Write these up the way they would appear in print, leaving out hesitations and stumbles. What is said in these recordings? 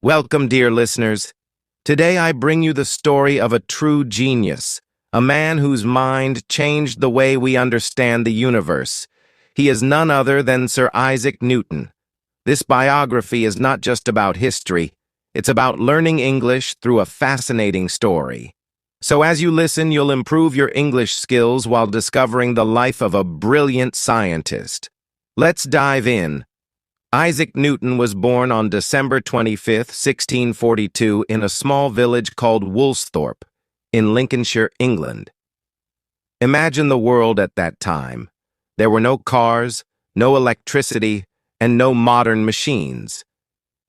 Welcome, dear listeners. Today I bring you the story of a true genius, a man whose mind changed the way we understand the universe. He is none other than Sir Isaac Newton. This biography is not just about history, it's about learning English through a fascinating story. So as you listen, you'll improve your English skills while discovering the life of a brilliant scientist. Let's dive in. Isaac Newton was born on December 25, 1642, in a small village called Woolsthorpe, in Lincolnshire, England. Imagine the world at that time. There were no cars, no electricity, and no modern machines.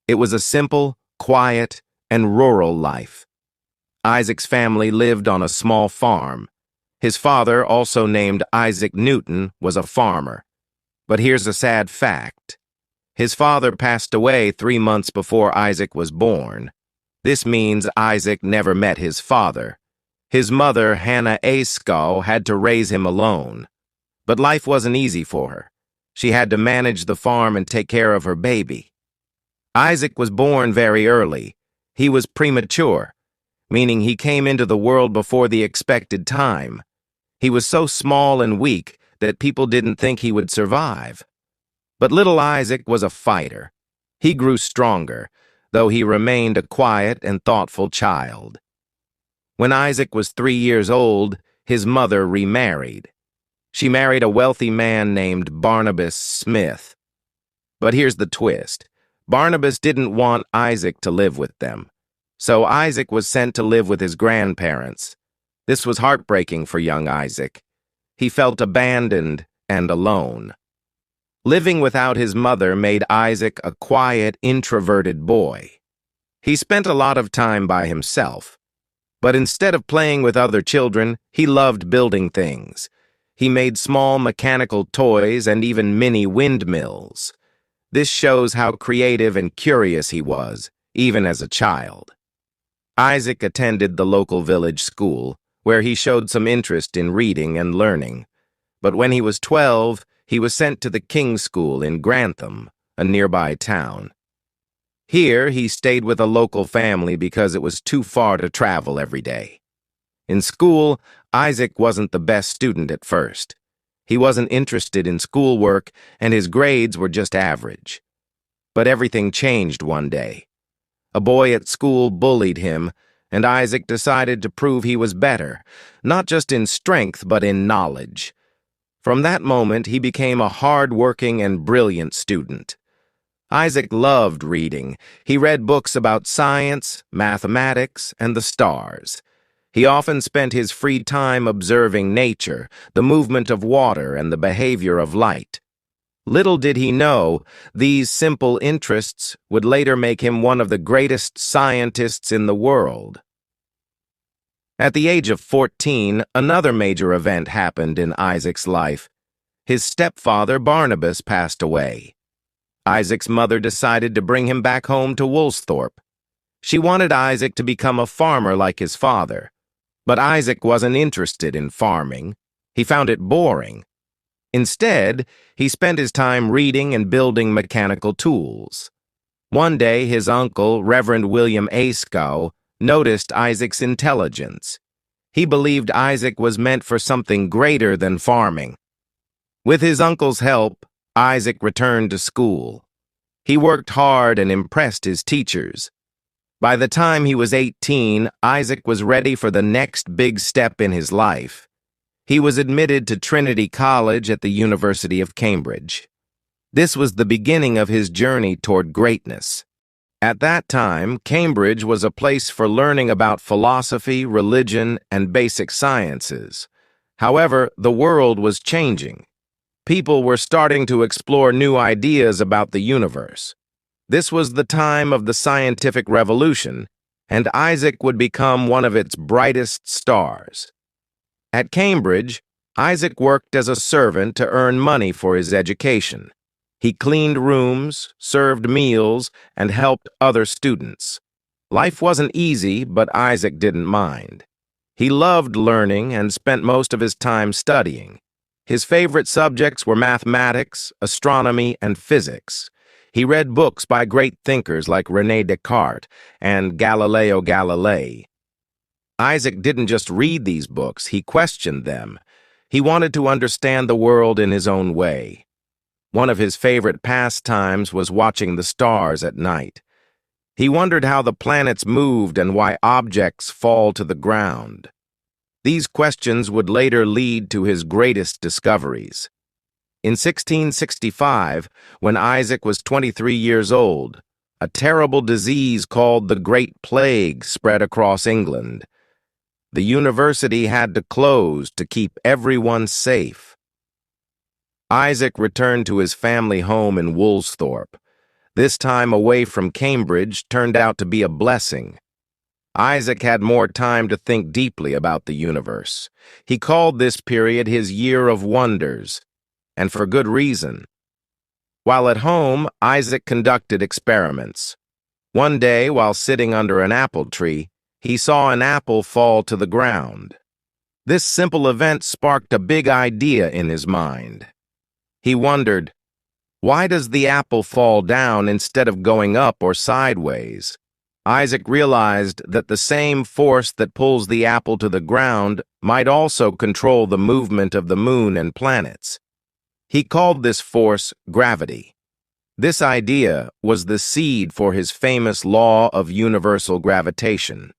It was a simple, quiet, and rural life. Isaac's family lived on a small farm. His father, also named Isaac Newton, was a farmer. But here's a sad fact. His father passed away 3 months before Isaac was born. This means Isaac never met his father. His mother, Hannah Ayscough, had to raise him alone. But life wasn't easy for her. She had to manage the farm and take care of her baby. Isaac was born very early. He was premature, meaning he came into the world before the expected time. He was so small and weak that people didn't think he would survive. But little Isaac was a fighter. He grew stronger, though he remained a quiet and thoughtful child. When Isaac was 3 years old, his mother remarried. She married a wealthy man named Barnabas Smith. But here's the twist. Barnabas didn't want Isaac to live with them. So Isaac was sent to live with his grandparents. This was heartbreaking for young Isaac. He felt abandoned and alone. Living without his mother made Isaac a quiet, introverted boy. He spent a lot of time by himself. But instead of playing with other children, he loved building things. He made small mechanical toys and even mini windmills. This shows how creative and curious he was, even as a child. Isaac attended the local village school, where he showed some interest in reading and learning. But when he was 12, he was sent to the King's School in Grantham, a nearby town. Here, he stayed with a local family because it was too far to travel every day. In school, Isaac wasn't the best student at first. He wasn't interested in schoolwork, and his grades were just average. But everything changed one day. A boy at school bullied him, and Isaac decided to prove he was better, not just in strength but in knowledge. From that moment, he became a hard-working and brilliant student. Isaac loved reading. He read books about science, mathematics, and the stars. He often spent his free time observing nature, the movement of water, and the behavior of light. Little did he know, these simple interests would later make him one of the greatest scientists in the world. At the age of 14, another major event happened in Isaac's life. His stepfather, Barnabas, passed away. Isaac's mother decided to bring him back home to Woolsthorpe. She wanted Isaac to become a farmer like his father. But Isaac wasn't interested in farming. He found it boring. Instead, he spent his time reading and building mechanical tools. One day, his uncle, Reverend William Ayscough, noticed Isaac's intelligence. He believed Isaac was meant for something greater than farming. With his uncle's help, Isaac returned to school. He worked hard and impressed his teachers. By the time he was 18, Isaac was ready for the next big step in his life. He was admitted to Trinity College at the University of Cambridge. This was the beginning of his journey toward greatness. At that time, Cambridge was a place for learning about philosophy, religion, and basic sciences. However, the world was changing. People were starting to explore new ideas about the universe. This was the time of the scientific revolution, and Isaac would become one of its brightest stars. At Cambridge, Isaac worked as a servant to earn money for his education. He cleaned rooms, served meals, and helped other students. Life wasn't easy, but Isaac didn't mind. He loved learning and spent most of his time studying. His favorite subjects were mathematics, astronomy, and physics. He read books by great thinkers like René Descartes and Galileo Galilei. Isaac didn't just read these books, he questioned them. He wanted to understand the world in his own way. One of his favorite pastimes was watching the stars at night. He wondered how the planets moved and why objects fall to the ground. These questions would later lead to his greatest discoveries. In 1665, when Isaac was 23 years old, a terrible disease called the Great Plague spread across England. The university had to close to keep everyone safe. Isaac returned to his family home in Woolsthorpe. This time away from Cambridge turned out to be a blessing. Isaac had more time to think deeply about the universe. He called this period his Year of Wonders, and for good reason. While at home, Isaac conducted experiments. One day, while sitting under an apple tree, he saw an apple fall to the ground. This simple event sparked a big idea in his mind. He wondered, why does the apple fall down instead of going up or sideways? Isaac realized that the same force that pulls the apple to the ground might also control the movement of the moon and planets. He called this force gravity. This idea was the seed for his famous law of universal gravitation.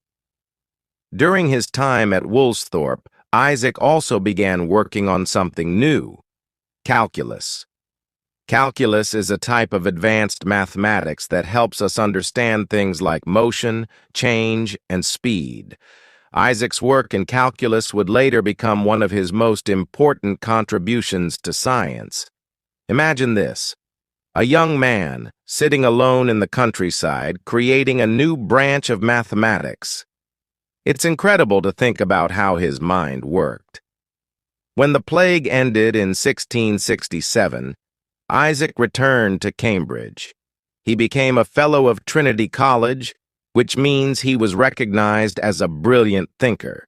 During his time at Woolsthorpe, Isaac also began working on something new: calculus. Calculus is a type of advanced mathematics that helps us understand things like motion, change, and speed. Isaac's work in calculus would later become one of his most important contributions to science. Imagine this: a young man sitting alone in the countryside creating a new branch of mathematics. It's incredible to think about how his mind worked. When the plague ended in 1667, Isaac returned to Cambridge. He became a Fellow of Trinity College, which means he was recognized as a brilliant thinker.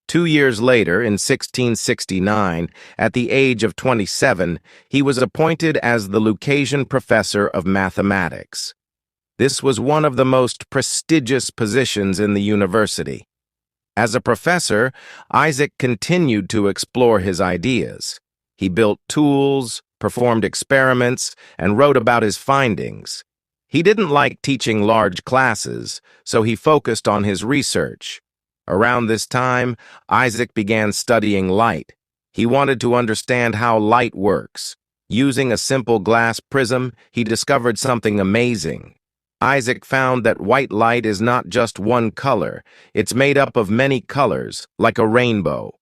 2 years later, in 1669, at the age of 27, he was appointed as the Lucasian Professor of Mathematics. This was one of the most prestigious positions in the university. As a professor, Isaac continued to explore his ideas. He built tools, performed experiments, and wrote about his findings. He didn't like teaching large classes, so he focused on his research. Around this time, Isaac began studying light. He wanted to understand how light works. Using a simple glass prism, he discovered something amazing. Isaac found that white light is not just one color. It's made up of many colors, like a rainbow.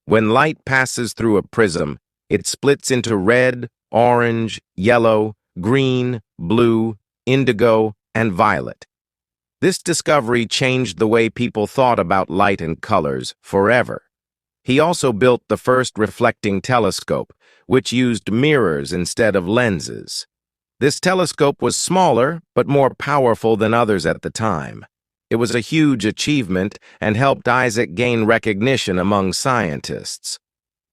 When light passes through a prism, it splits into red, orange, yellow, green, blue, indigo, and violet. This discovery changed the way people thought about light and colors forever. He also built the first reflecting telescope, which used mirrors instead of lenses. This telescope was smaller, but more powerful than others at the time. It was a huge achievement and helped Isaac gain recognition among scientists.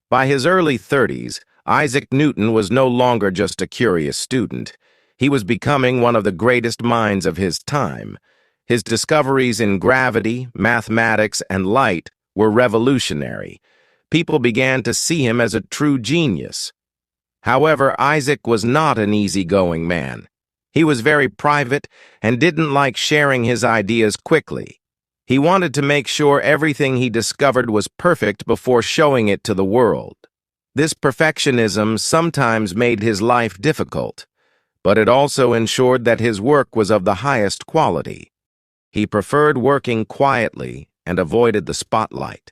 By his early 30s, Isaac Newton was no longer just a curious student. He was becoming one of the greatest minds of his time. His discoveries in gravity, mathematics, and light were revolutionary. People began to see him as a true genius. However, Isaac was not an easygoing man. He was very private and didn't like sharing his ideas quickly. He wanted to make sure everything he discovered was perfect before showing it to the world. This perfectionism sometimes made his life difficult, but it also ensured that his work was of the highest quality. He preferred working quietly and avoided the spotlight.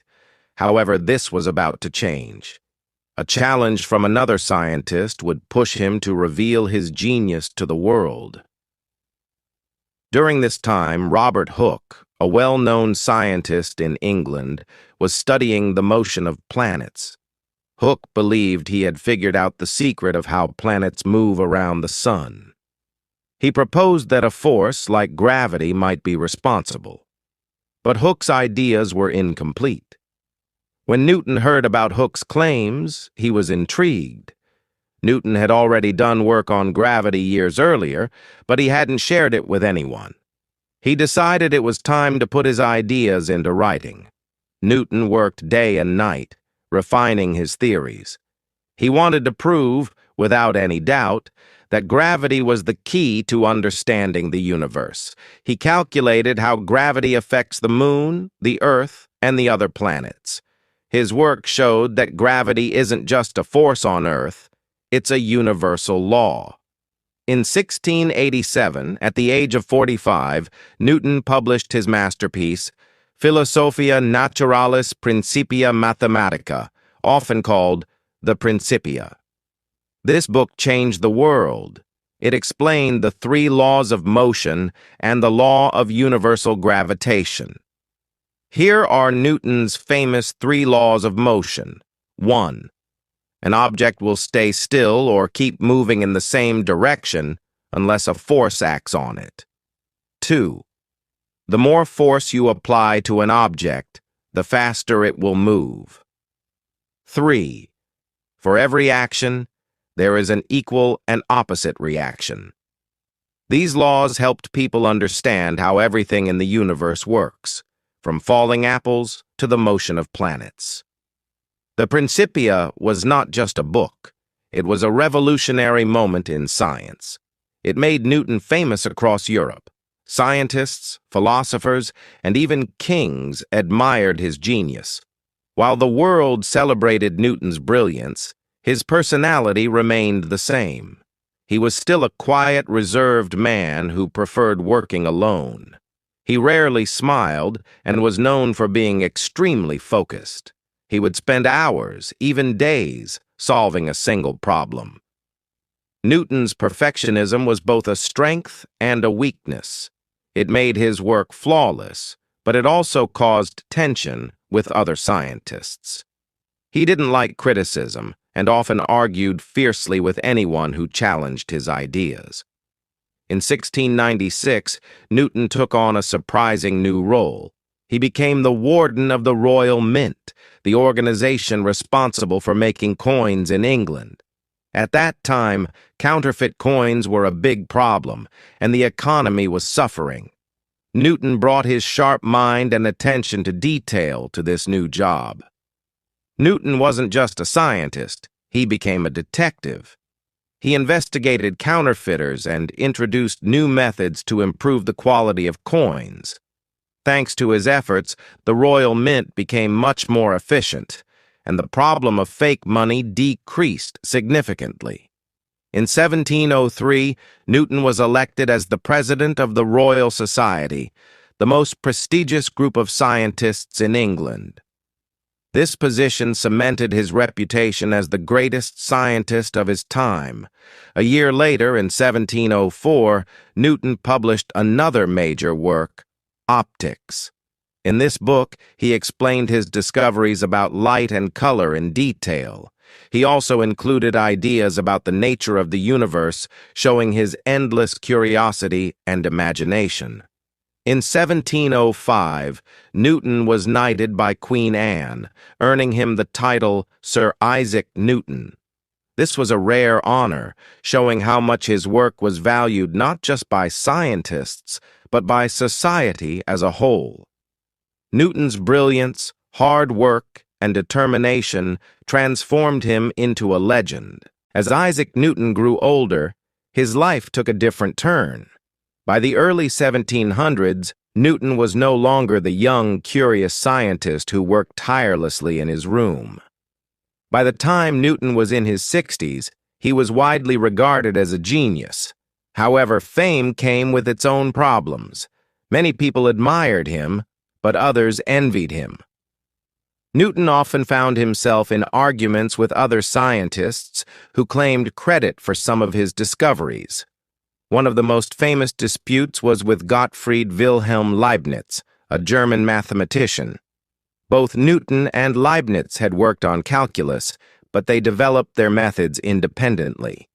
However, this was about to change. A challenge from another scientist would push him to reveal his genius to the world. During this time, Robert Hooke, a well-known scientist in England, was studying the motion of planets. Hooke believed he had figured out the secret of how planets move around the sun. He proposed that a force like gravity might be responsible. But Hooke's ideas were incomplete. When Newton heard about Hooke's claims, he was intrigued. Newton had already done work on gravity years earlier, but he hadn't shared it with anyone. He decided it was time to put his ideas into writing. Newton worked day and night, refining his theories. He wanted to prove, without any doubt, that gravity was the key to understanding the universe. He calculated how gravity affects the moon, the Earth, and the other planets. His work showed that gravity isn't just a force on Earth, it's a universal law. In 1687, at the age of 45, Newton published his masterpiece, Philosophia Naturalis Principia Mathematica, often called the Principia. This book changed the world. It explained the three laws of motion and the law of universal gravitation. Here are Newton's famous three laws of motion. 1. An object will stay still or keep moving in the same direction unless a force acts on it. 2. The more force you apply to an object, the faster it will move. 3. For every action, there is an equal and opposite reaction. These laws helped people understand how everything in the universe works, from falling apples to the motion of planets. The Principia was not just a book. It was a revolutionary moment in science. It made Newton famous across Europe. Scientists, philosophers, and even kings admired his genius. While the world celebrated Newton's brilliance, his personality remained the same. He was still a quiet, reserved man who preferred working alone. He rarely smiled and was known for being extremely focused. He would spend hours, even days, solving a single problem. Newton's perfectionism was both a strength and a weakness. It made his work flawless, but it also caused tension with other scientists. He didn't like criticism and often argued fiercely with anyone who challenged his ideas. In 1696, Newton took on a surprising new role. He became the warden of the Royal Mint, the organization responsible for making coins in England. At that time, counterfeit coins were a big problem, and the economy was suffering. Newton brought his sharp mind and attention to detail to this new job. Newton wasn't just a scientist, he became a detective. He investigated counterfeiters and introduced new methods to improve the quality of coins. Thanks to his efforts, the Royal Mint became much more efficient, and the problem of fake money decreased significantly. In 1703, Newton was elected as the president of the Royal Society, the most prestigious group of scientists in England. This position cemented his reputation as the greatest scientist of his time. A year later, in 1704, Newton published another major work, Optics. In this book, he explained his discoveries about light and color in detail. He also included ideas about the nature of the universe, showing his endless curiosity and imagination. In 1705, Newton was knighted by Queen Anne, earning him the title Sir Isaac Newton. This was a rare honor, showing how much his work was valued not just by scientists, but by society as a whole. Newton's brilliance, hard work, and determination transformed him into a legend. As Isaac Newton grew older, his life took a different turn. By the early 1700s, Newton was no longer the young, curious scientist who worked tirelessly in his room. By the time Newton was in his 60s, he was widely regarded as a genius. However, fame came with its own problems. Many people admired him, but others envied him. Newton often found himself in arguments with other scientists who claimed credit for some of his discoveries. One of the most famous disputes was with Gottfried Wilhelm Leibniz, a German mathematician. Both Newton and Leibniz had worked on calculus, but they developed their methods independently.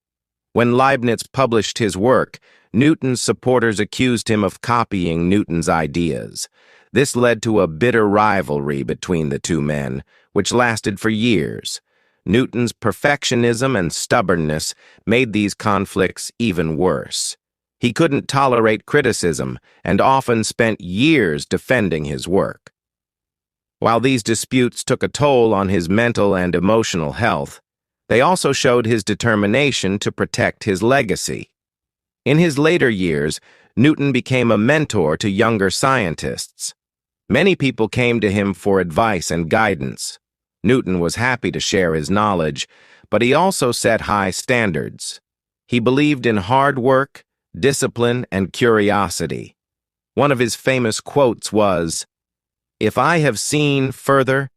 When Leibniz published his work, Newton's supporters accused him of copying Newton's ideas. This led to a bitter rivalry between the two men, which lasted for years. Newton's perfectionism and stubbornness made these conflicts even worse. He couldn't tolerate criticism and often spent years defending his work. While these disputes took a toll on his mental and emotional health, they also showed his determination to protect his legacy. In his later years, Newton became a mentor to younger scientists. Many people came to him for advice and guidance. Newton was happy to share his knowledge, but he also set high standards. He believed in hard work, discipline, and curiosity. One of his famous quotes was, "If I have seen further,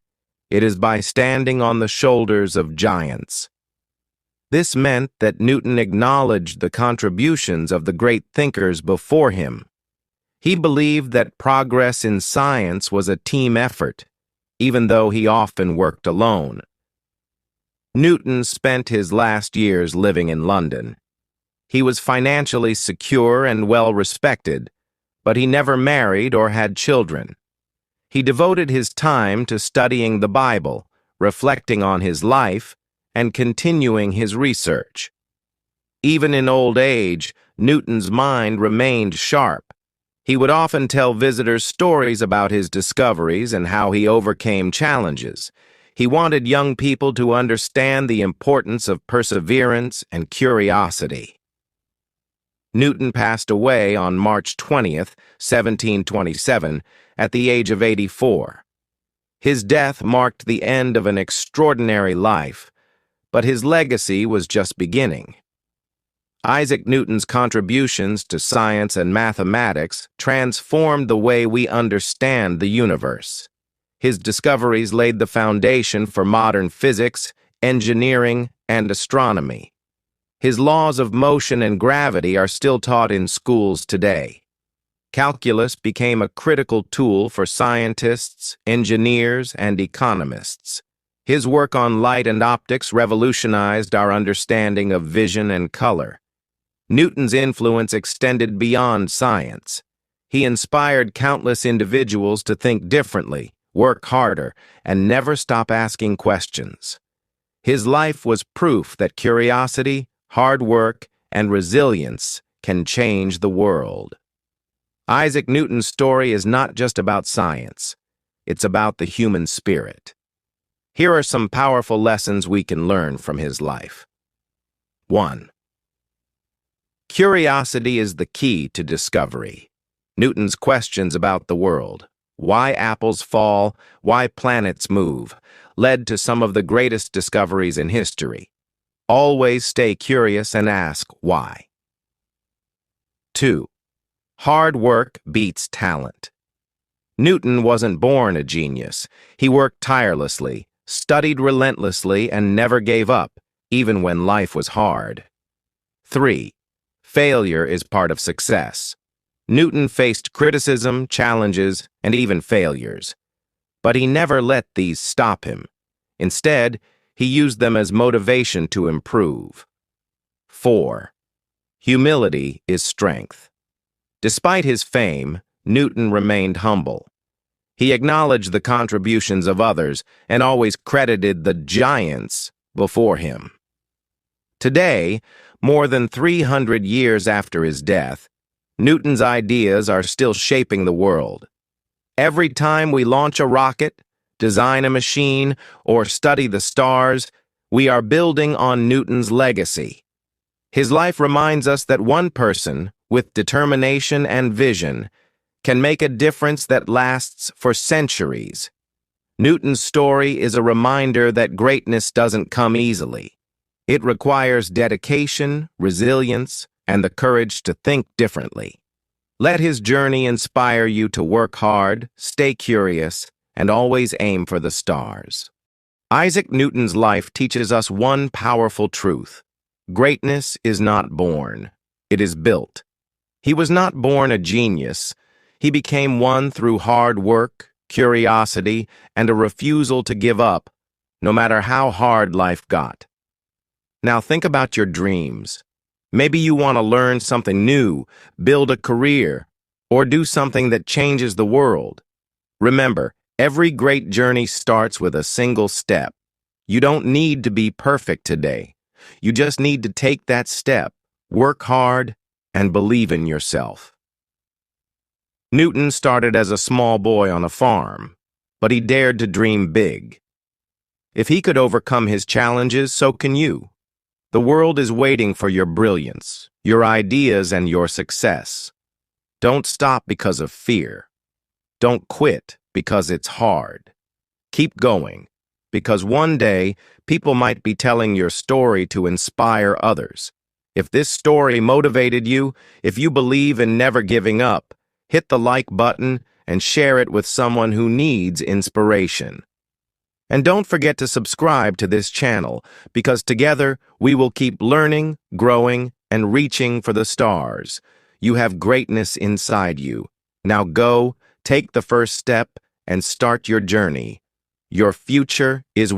it is by standing on the shoulders of giants." This meant that Newton acknowledged the contributions of the great thinkers before him. He believed that progress in science was a team effort, even though he often worked alone. Newton spent his last years living in London. He was financially secure and well-respected, but he never married or had children. He devoted his time to studying the Bible, reflecting on his life, and continuing his research. Even in old age, Newton's mind remained sharp. He would often tell visitors stories about his discoveries and how he overcame challenges. He wanted young people to understand the importance of perseverance and curiosity. Newton passed away on March 20th, 1727, at the age of 84. His death marked the end of an extraordinary life, but his legacy was just beginning. Isaac Newton's contributions to science and mathematics transformed the way we understand the universe. His discoveries laid the foundation for modern physics, engineering, and astronomy. His laws of motion and gravity are still taught in schools today. Calculus became a critical tool for scientists, engineers, and economists. His work on light and optics revolutionized our understanding of vision and color. Newton's influence extended beyond science. He inspired countless individuals to think differently, work harder, and never stop asking questions. His life was proof that curiosity, hard work, and resilience can change the world. Isaac Newton's story is not just about science. It's about the human spirit. Here are some powerful lessons we can learn from his life. 1. Curiosity is the key to discovery. Newton's questions about the world, why apples fall, why planets move, led to some of the greatest discoveries in history. Always stay curious and ask why. 2. Hard work beats talent. Newton wasn't born a genius. He worked tirelessly, studied relentlessly, and never gave up, even when life was hard. 3. Failure is part of success. Newton faced criticism, challenges, and even failures. But he never let these stop him. Instead, he used them as motivation to improve. 4. Humility is strength. Despite his fame, Newton remained humble. He acknowledged the contributions of others and always credited the giants before him. Today, more than 300 years after his death, Newton's ideas are still shaping the world. Every time we launch a rocket, design a machine, or study the stars, we are building on Newton's legacy. His life reminds us that one person, with determination and vision, can make a difference that lasts for centuries. Newton's story is a reminder that greatness doesn't come easily. It requires dedication, resilience, and the courage to think differently. Let his journey inspire you to work hard, stay curious, and always aim for the stars. Isaac Newton's life teaches us one powerful truth. Greatness is not born, it is built. He was not born a genius. He became one through hard work, curiosity, and a refusal to give up, no matter how hard life got. Now think about your dreams. Maybe you want to learn something new, build a career, or do something that changes the world. Remember, every great journey starts with a single step. You don't need to be perfect today. You just need to take that step, work hard, and believe in yourself. Newton started as a small boy on a farm, but he dared to dream big. If he could overcome his challenges, so can you. The world is waiting for your brilliance, your ideas, and your success. Don't stop because of fear. Don't quit because it's hard. Keep going, because one day people might be telling your story to inspire others. If this story motivated you, if you believe in never giving up, hit the like button and share it with someone who needs inspiration. And don't forget to subscribe to this channel, because together we will keep learning, growing, and reaching for the stars. You have greatness inside you. Now go, take the first step, and start your journey. Your future is